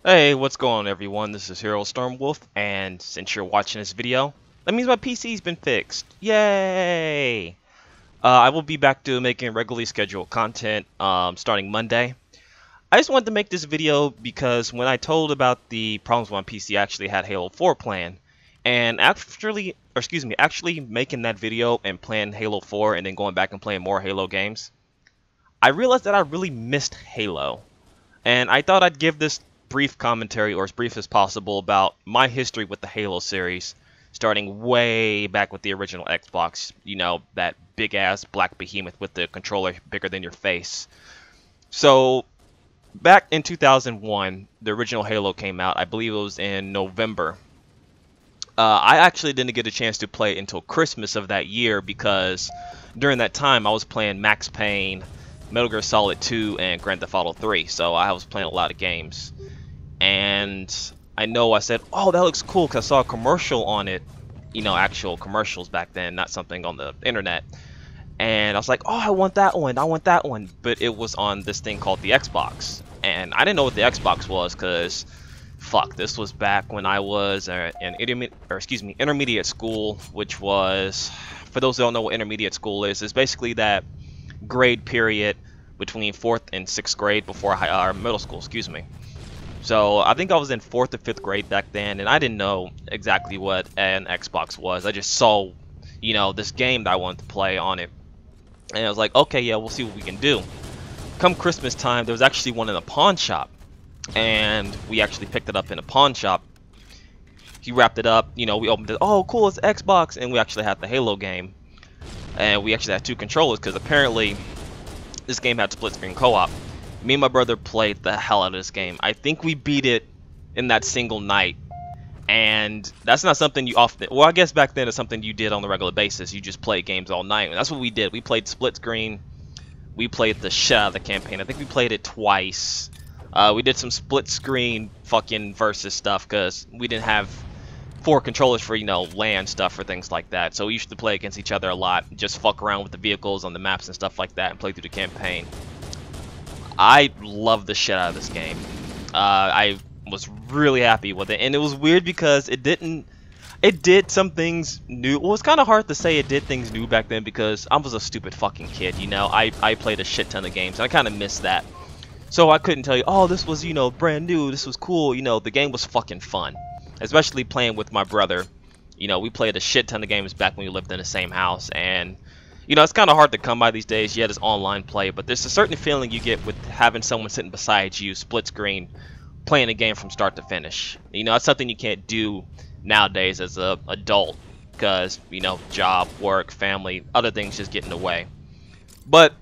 Hey, what's going on everyone? This is Hero Stormwolf, and since you're watching this video, that means my PC's been fixed. Yay! I will be back to making regularly scheduled content starting Monday. I just wanted to make this video because when I told about the problems with my PC, I actually had Halo 4 planned. And actually making that video and playing Halo 4 and then going back and playing more Halo games, I realized that I really missed Halo. And I thought I'd give this brief commentary, or as brief as possible, about my history with the Halo series, starting way back with the original Xbox. You know, that big-ass black behemoth with the controller bigger than your face. So, back in 2001, the original Halo came out. I believe it was in November. I actually didn't get a chance to play it until Christmas of that year because during that time I was playing Max Payne, Metal Gear Solid 2, and Grand Theft Auto 3, so I was playing a lot of games. And I know I said, oh, that looks cool, because I saw a commercial on it, you know, actual commercials back then, not something on the internet. And I was like, oh, I want that one, but it was on this thing called the Xbox. And I didn't know what the Xbox was, because, fuck, this was back when I was in intermediate school, which was, for those who don't know what intermediate school is basically that grade period between 4th and 6th grade before middle school, excuse me. So I think I was in 4th or 5th grade back then, and I didn't know exactly what an Xbox was. I just saw, you know, this game that I wanted to play on it, and I was like, okay, yeah, we'll see what we can do. Come Christmas time, there was actually one in a pawn shop, and we actually picked it up in a pawn shop. He wrapped it up, you know, we opened it, oh cool, it's Xbox, and we actually had the Halo game. And we actually had 2 controllers because apparently this game had split screen co-op. Me and my brother played the hell out of this game. I think we beat it in that single night. And that's not something you often... Well, I guess back then it's something you did on a regular basis. You just played games all night. And that's what we did. We played split screen. We played the shit out of the campaign. I think we played it twice. We did some split screen fucking versus stuff because we didn't have 4 controllers for, you know, LAN stuff or things like that. So we used to play against each other a lot, just fuck around with the vehicles on the maps and stuff like that and play through the campaign. I love the shit out of this game. I was really happy with it, and it was weird because it did some things new. Well, it's kind of hard to say it did things new back then because I was a stupid fucking kid, you know. I played a shit ton of games, and I kind of missed that. So I couldn't tell you, oh, this was, you know, brand new, this was cool, you know, the game was fucking fun. Especially playing with my brother. You know, we played a shit ton of games back when we lived in the same house, and you know, it's kind of hard to come by these days. Yeah, there's online play, but there's a certain feeling you get with having someone sitting beside you, split screen, playing a game from start to finish. You know, that's something you can't do nowadays as a adult because, you know, job, work, family, other things just get in the way. But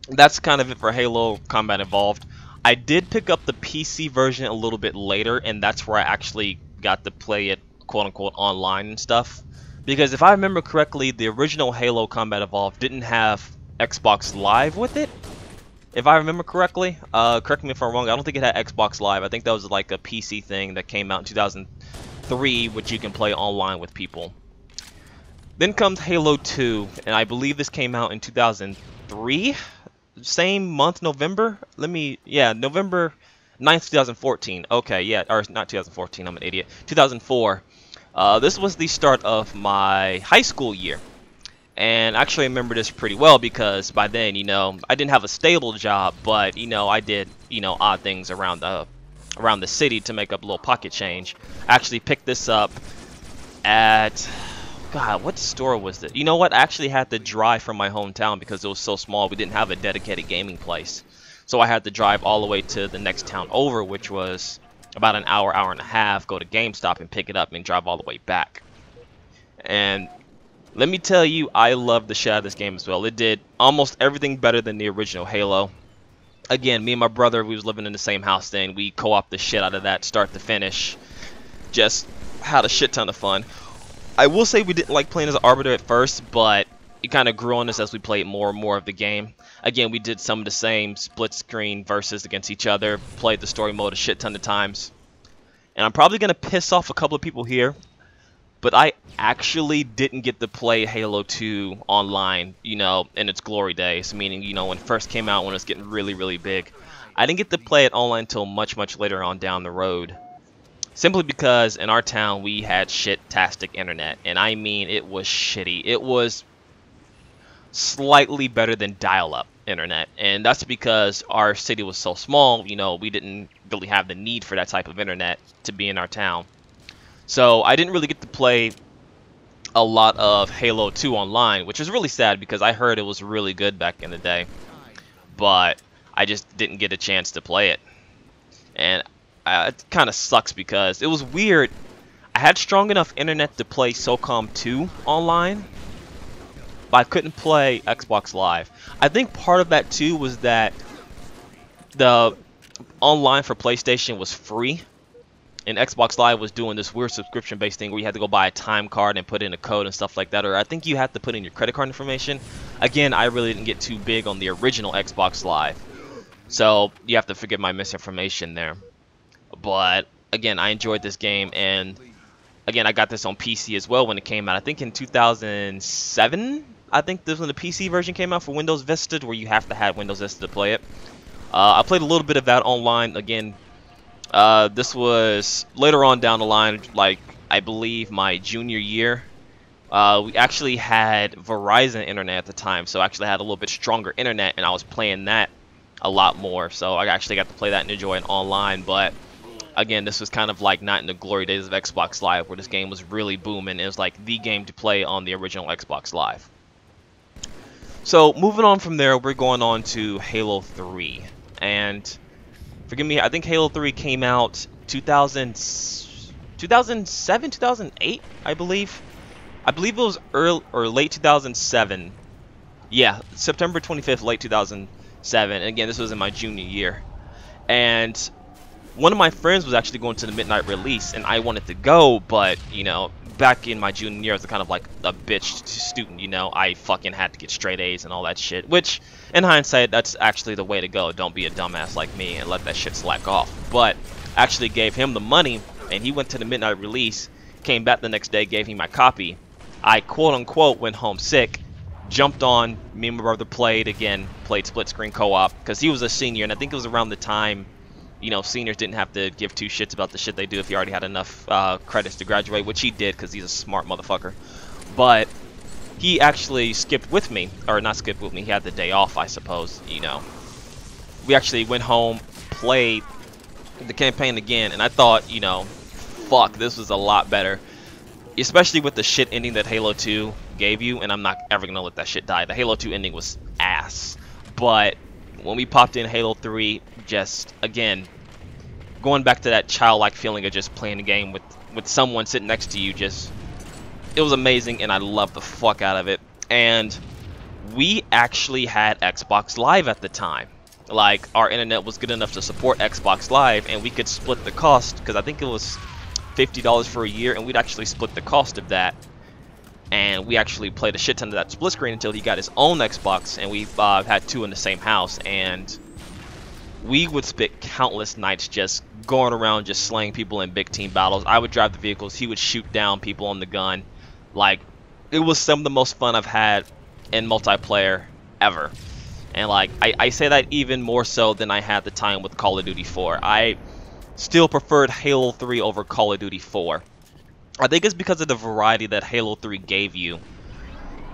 that's kind of it for Halo Combat Evolved. I did pick up the PC version a little bit later, and that's where I actually got to play it quote-unquote online and stuff. Because if I remember correctly, the original Halo Combat Evolved didn't have Xbox Live with it. If I remember correctly, correct me if I'm wrong, I don't think it had Xbox Live. I think that was like a PC thing that came out in 2003, which you can play online with people. Then comes Halo 2, and I believe this came out in 2003? Same month, November? November 9th, 2014. Okay, yeah, or not 2014, I'm an idiot. 2004. This was the start of my high school year. And actually I remember this pretty well because by then, you know, I didn't have a stable job, but, you know, I did, you know, odd things around the city to make up a little pocket change. I actually picked this up at... God, what store was it? You know what? I actually had to drive from my hometown because it was so small. We didn't have a dedicated gaming place. So I had to drive all the way to the next town over, which was about an hour, hour and a half, go to GameStop and pick it up and drive all the way back. And let me tell you, I love the shit out of this game as well. It did almost everything better than the original Halo. Again, me and my brother, we was living in the same house then. We co-opted the shit out of that start to finish. Just had a shit ton of fun. I will say we didn't like playing as an Arbiter at first, but it kind of grew on us as we played more and more of the game. Again, we did some of the same split screen versus against each other, played the story mode a shit ton of times. And I'm probably going to piss off a couple of people here, but I actually didn't get to play Halo 2 online, you know, in its glory days, meaning, you know, when it first came out, when it was getting really, really big. I didn't get to play it online until much later on down the road. Simply because in our town we had shit-tastic internet, and I mean it was shitty. It was slightly better than dial-up internet, and that's because our city was so small, you know, we didn't really have the need for that type of internet to be in our town. So I didn't really get to play a lot of Halo 2 online, which is really sad because I heard it was really good back in the day, but I just didn't get a chance to play it. And it kind of sucks because it was weird. I had strong enough internet to play SOCOM 2 online, but I couldn't play Xbox Live. I think part of that too was that the online for PlayStation was free, and Xbox Live was doing this weird subscription-based thing where you had to go buy a time card and put in a code and stuff like that, or I think you had to put in your credit card information. Again, I really didn't get too big on the original Xbox Live, so you have to forgive my misinformation there. But again, I enjoyed this game, and again, I got this on PC as well when it came out. I think in 2007, I think this was when the PC version came out for Windows Vista, where you have to have Windows Vista to play it. I played a little bit of that online. Again, this was later on down the line, like I believe my junior year. We actually had Verizon internet at the time, so I actually had a little bit stronger internet, and I was playing that a lot more. So I actually got to play that and enjoy it online. But again, this was kind of like not in the glory days of Xbox Live, where this game was really booming. It was like the game to play on the original Xbox Live. So moving on from there, we're going on to Halo 3. And forgive me, I think Halo 3 came out 2007, 2008, I believe. I believe it was early or late 2007. Yeah, September 25th, late 2007. And again, this was in my junior year. And one of my friends was actually going to the midnight release, and I wanted to go, but, you know, back in my junior year, I was kind of like a bitch student, you know. I fucking had to get straight A's and all that shit, which, in hindsight, that's actually the way to go. Don't be a dumbass like me and let that shit slack off. But actually gave him the money, and he went to the midnight release, came back the next day, gave me my copy. I quote-unquote went home sick, jumped on, me and my brother played split-screen co-op, because he was a senior, and I think it was around the time, you know, seniors didn't have to give two shits about the shit they do if you already had enough credits to graduate, which he did because he's a smart motherfucker. But he actually skipped with me, or not skipped with me, he had the day off, I suppose, you know. We actually went home, played the campaign again, and I thought, you know, fuck, this was a lot better. Especially with the shit ending that Halo 2 gave you, and I'm not ever going to let that shit die. The Halo 2 ending was ass. But when we popped in Halo 3, just, again, going back to that childlike feeling of just playing a game with someone sitting next to you, just, it was amazing, and I loved the fuck out of it. And we actually had Xbox Live at the time. Like, our internet was good enough to support Xbox Live, and we could split the cost, because I think it was $50 for a year, and we'd actually split the cost of that. And we actually played a shit ton of that split screen until he got his own Xbox, and we had two in the same house, and we would spend countless nights just going around just slaying people in big team battles. I would drive the vehicles, he would shoot down people on the gun. Like, it was some of the most fun I've had in multiplayer ever. And like, I say that even more so than I had the time with Call of Duty 4. I still preferred Halo 3 over Call of Duty 4. I think it's because of the variety that Halo 3 gave you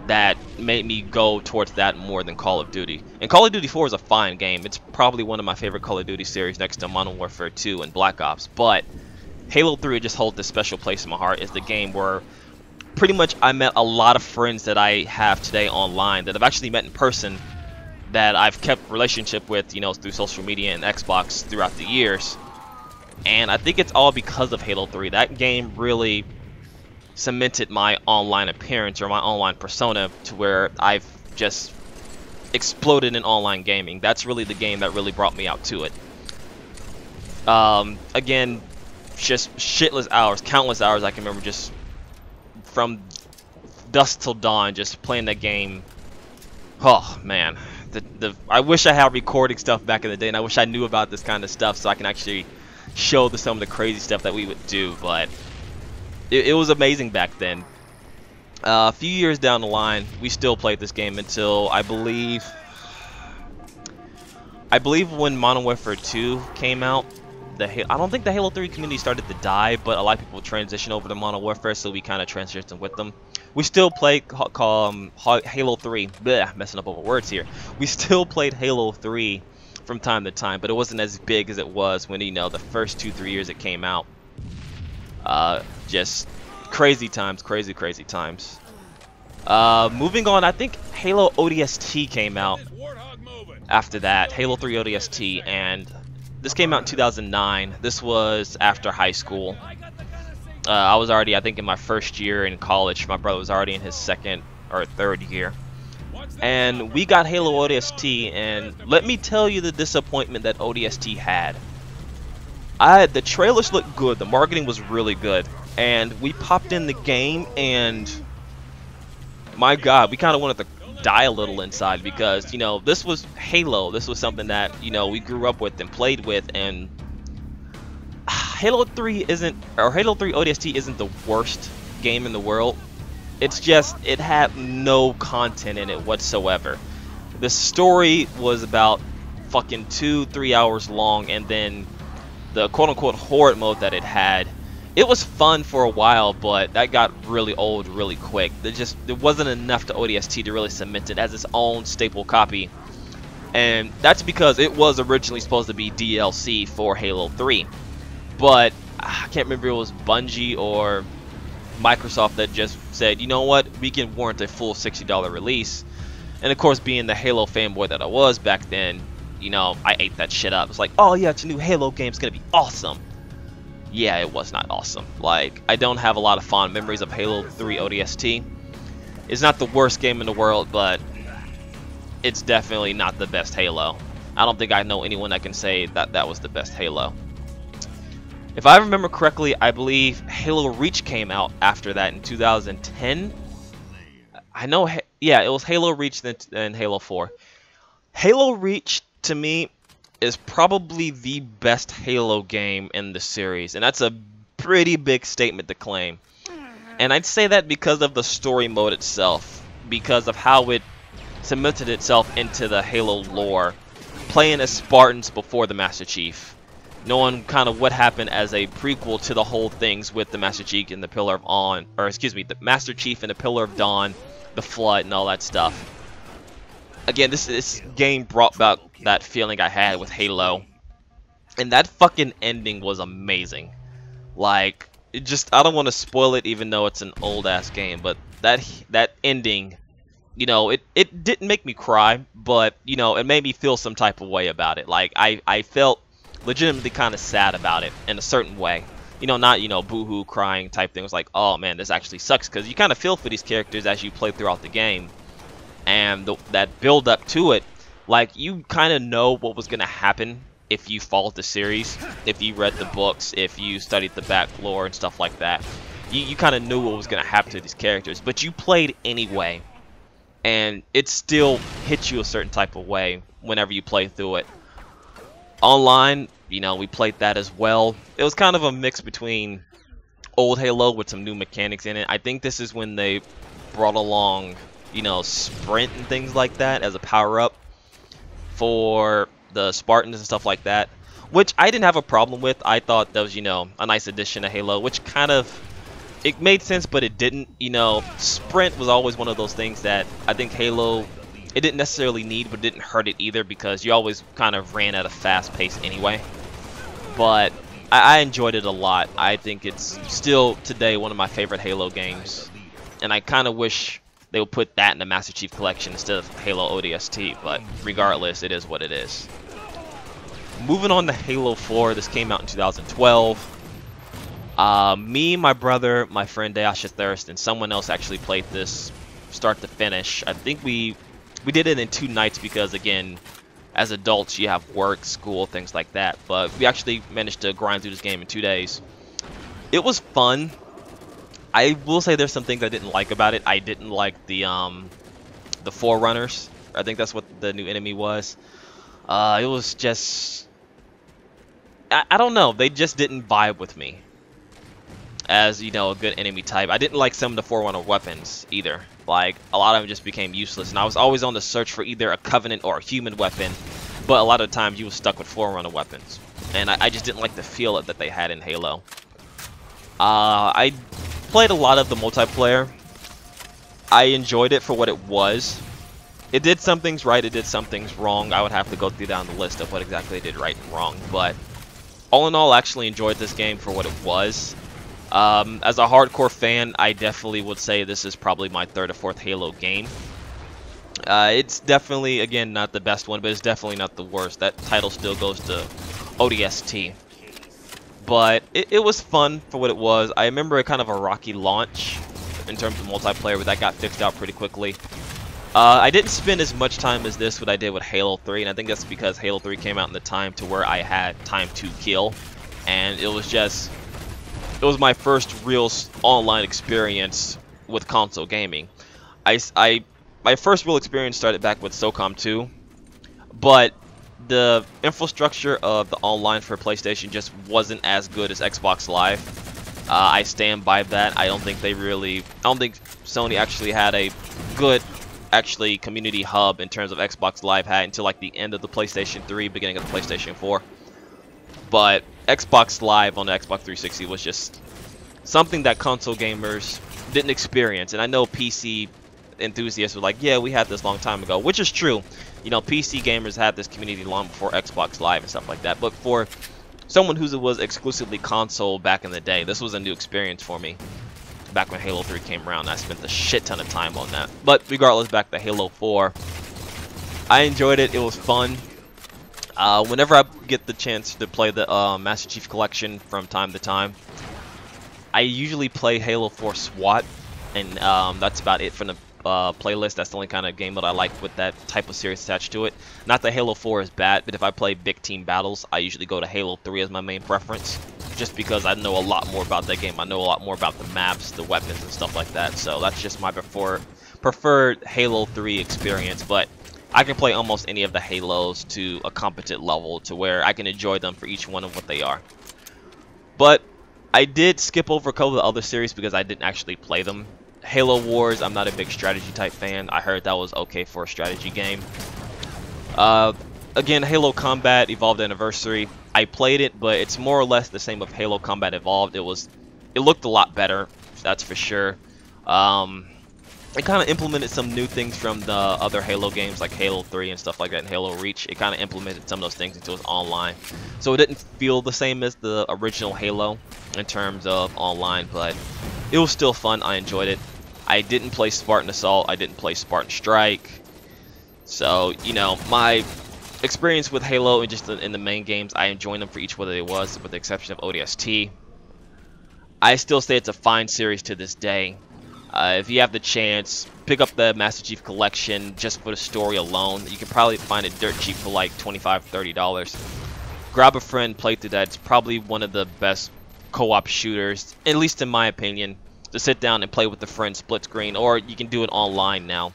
that made me go towards that more than Call of Duty. And Call of Duty 4 is a fine game. It's probably one of my favorite Call of Duty series next to Modern Warfare 2 and Black Ops. But Halo 3 just holds this special place in my heart. It's the game where pretty much I met a lot of friends that I have today online that I've actually met in person, that I've kept relationship with, you know, through social media and Xbox throughout the years. And I think it's all because of Halo 3. That game really cemented my online appearance or my online persona to where I've just exploded in online gaming. That's really the game that really brought me out to it. Again, just shitless hours, countless hours I can remember just from dusk till dawn just playing that game. Oh man, I wish I had recording stuff back in the day, and I wish I knew about this kind of stuff so I can actually show some of the crazy stuff that we would do. But it was amazing back then. A few years down the line, we still played this game until I believe I believe when Modern Warfare 2 came out, I don't think the Halo 3 community started to die, but a lot of people transitioned over to Modern Warfare, so we kind of transitioned with them. We still play Halo 3. Bleh, messing up over words here. We still played Halo 3 from time to time, but it wasn't as big as it was when, you know, the first 2-3 years it came out. Just crazy times, crazy times. Moving on, I think Halo ODST came out after that. Halo 3 ODST, and this came out in 2009. This was after high school. I was already, I think, in my first year in college. My brother was already in his second or third year. And we got Halo ODST, and let me tell you the disappointment that ODST had. The trailers looked good. The marketing was really good. And we popped in the game, and my God, we kind of wanted to die a little inside because, you know, this was Halo. This was something that, you know, we grew up with and played with, and Halo 3 ODST isn't the worst game in the world. It's just, it had no content in it whatsoever. The story was about fucking 2-3 hours long, and then the quote-unquote horde mode that it had, it was fun for a while, but that got really old really quick. There wasn't enough to ODST to really cement it as its own staple copy. And that's because it was originally supposed to be DLC for Halo 3. But I can't remember if it was Bungie or Microsoft that just said, you know what, we can warrant a full $60 release. And of course, being the Halo fanboy that I was back then, you know, I ate that shit up. It's like, oh yeah, it's a new Halo game, it's gonna be awesome. Yeah, it was not awesome. Like, I don't have a lot of fond memories of Halo 3 ODST. It's not the worst game in the world, but it's definitely not the best Halo. I don't think I know anyone that can say that that was the best Halo. If I remember correctly, I believe Halo Reach came out after that in 2010. I know, yeah, it was Halo Reach and Halo 4. Halo Reach, to me, is probably the best Halo game in the series, and that's a pretty big statement to claim. And I'd say that because of the story mode itself, because of how it cemented itself into the Halo lore, playing as Spartans before the Master Chief, knowing kind of what happened as a prequel to the whole things with the Master Chief and the Pillar of Dawn, or excuse me, the Master Chief and the Pillar of Dawn, the Flood, and all that stuff. Again, this game brought back that feeling I had with Halo, and that fucking ending was amazing. Like, it just, I don't want to spoil it even though it's an old ass game, but that ending, you know, it didn't make me cry, but, you know, it made me feel some type of way about it. Like, I felt legitimately kind of sad about it in a certain way. You know, not, you know, boohoo crying type thing. It was like, oh man, this actually sucks, because you kind of feel for these characters as you play throughout the game. And that build up to it, like, you kind of know what was going to happen if you followed the series, if you read the books, if you studied the back lore and stuff like that. You kind of knew what was going to happen to these characters, but you played anyway, and it still hits you a certain type of way whenever you play through it. Online, you know, we played that as well. It was kind of a mix between old Halo with some new mechanics in it. I think this is when they brought along, you know, sprint and things like that as a power-up for the Spartans and stuff like that, which I didn't have a problem with. I thought that was, you know, a nice addition to Halo, which kind of, it made sense, but it didn't. You know, sprint was always one of those things that I think Halo, it didn't necessarily need, but didn't hurt it either, because you always kind of ran at a fast pace anyway. But I enjoyed it a lot. I think it's still today one of my favorite Halo games, and I kind of wish they would put that in the Master Chief Collection instead of Halo ODST, but regardless, it is what it is. Moving on to Halo 4, this came out in 2012. Me, my brother, my friend Daisha Thirst, and someone else actually played this start to finish. I think we did it in 2 nights because, again, as adults, you have work, school, things like that. But we actually managed to grind through this game in 2 days. It was fun. I will say there's some things I didn't like about it. I didn't like the Forerunners. I think that's what the new enemy was. It was just, I don't know. They just didn't vibe with me as, you know, a good enemy type. I didn't like some of the Forerunner weapons either. Like, a lot of them just became useless, and I was always on the search for either a Covenant or a human weapon but a lot of times you were stuck with forerunner weapons, and I just didn't like the feel that they had in Halo. I played a lot of the multiplayer. I enjoyed it for what it was. It did some things right, it did some things wrong. I would have to go through down the list of what exactly it did right and wrong, but all in all, I actually enjoyed this game for what it was. As a hardcore fan, I definitely would say this is probably my third or fourth Halo game. It's definitely, again, not the best one, but it's definitely not the worst. That title still goes to Odst. But it was fun for what it was. I remember kind of a rocky launch in terms of multiplayer, but that got fixed out pretty quickly. I didn't spend as much time as this what I did with Halo 3, and I think that's because Halo 3 came out in the time to where I had time to kill, and it was my first real online experience with console gaming. My first real experience started back with SOCOM 2, but the infrastructure of the online for PlayStation just wasn't as good as Xbox Live. I stand by that. I don't think Sony actually had a good community hub in terms of Xbox Live had until like the end of the PlayStation 3, beginning of the PlayStation 4. But Xbox Live on the Xbox 360 was just something that console gamers didn't experience. And I know PC enthusiasts were like, yeah, we had this long time ago, which is true. You know, PC gamers had this community long before Xbox Live and stuff like that. But for someone who was exclusively console back in the day, this was a new experience for me. Back when Halo 3 came around, I spent a shit ton of time on that. But regardless, back to Halo 4, I enjoyed it. It was fun. Whenever I get the chance to play the Master Chief Collection from time to time, I usually play Halo 4 SWAT, and that's about it from the playlist. That's the only kind of game that I like with that type of series attached to it. Not that Halo 4 is bad, but if I play big team battles, I usually go to Halo 3 as my main preference, just because I know a lot more about that game. I know a lot more about the maps, the weapons, and stuff like that. So that's just my preferred Halo 3 experience. But I can play almost any of the Halos to a competent level to where I can enjoy them for each one of what they are. But I did skip over a couple of the other series because I didn't actually play them. Halo Wars, I'm not a big strategy type fan. I heard that was okay for a strategy game. Again, Halo Combat Evolved Anniversary, I played it, but it's more or less the same of Halo Combat Evolved. It looked a lot better, that's for sure. It kind of implemented some new things from the other Halo games like Halo 3 and stuff like that, and Halo Reach. It kind of implemented some of those things into its online. So it didn't feel the same as the original Halo in terms of online, but it was still fun. I enjoyed it. I didn't play Spartan Assault. I didn't play Spartan Strike. So, you know, my experience with Halo and just in the main games, I enjoyed them for each what it was, with the exception of ODST. I still say it's a fine series to this day. If you have the chance, pick up the Master Chief Collection just for the story alone. You can probably find it dirt cheap for like $25, $30. Grab a friend, play through that. It's probably one of the best co-op shooters, at least in my opinion, to sit down and play with the friend split screen, or you can do it online now.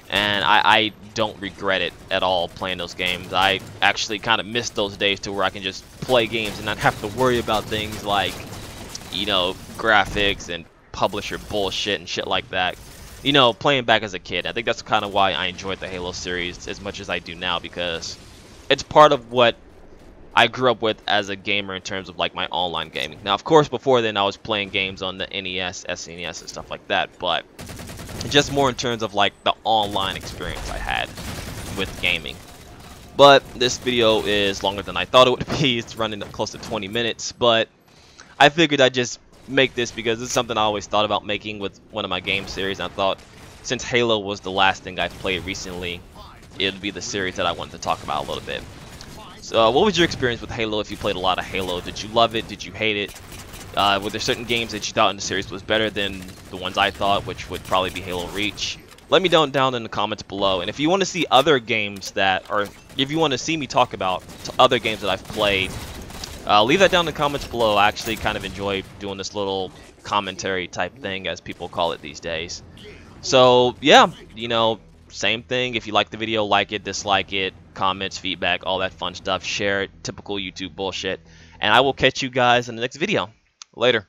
And I don't regret it at all playing those games. I actually kind of miss those days to where I can just play games and not have to worry about things like, you know, graphics and publisher bullshit and shit like that. You know, playing back as a kid. I think that's kind of why I enjoyed the Halo series as much as I do now, because it's part of what I grew up with as a gamer in terms of like my online gaming. Now, of course, before then I was playing games on the NES, SNES, and stuff like that, but just more in terms of like the online experience I had with gaming. But this video is longer than I thought it would be. It's running close to 20 minutes, but I figured I'd just make this because it's something I always thought about making with one of my game series. And I thought since Halo was the last thing I've played recently, it would be the series that I wanted to talk about a little bit. So what was your experience with Halo if you played a lot of Halo? Did you love it? Did you hate it? Were there certain games that you thought in the series was better than the ones I thought, which would probably be Halo Reach? Let me know down in the comments below. And if you want to see other games that, or if you want to see me talk about other games that I've played, leave that down in the comments below. I actually kind of enjoy doing this little commentary type thing, as people call it these days. So yeah, you know, same thing. If you like the video, like it, dislike it, comments, feedback, all that fun stuff. Share it, typical YouTube bullshit. And I will catch you guys in the next video. Later.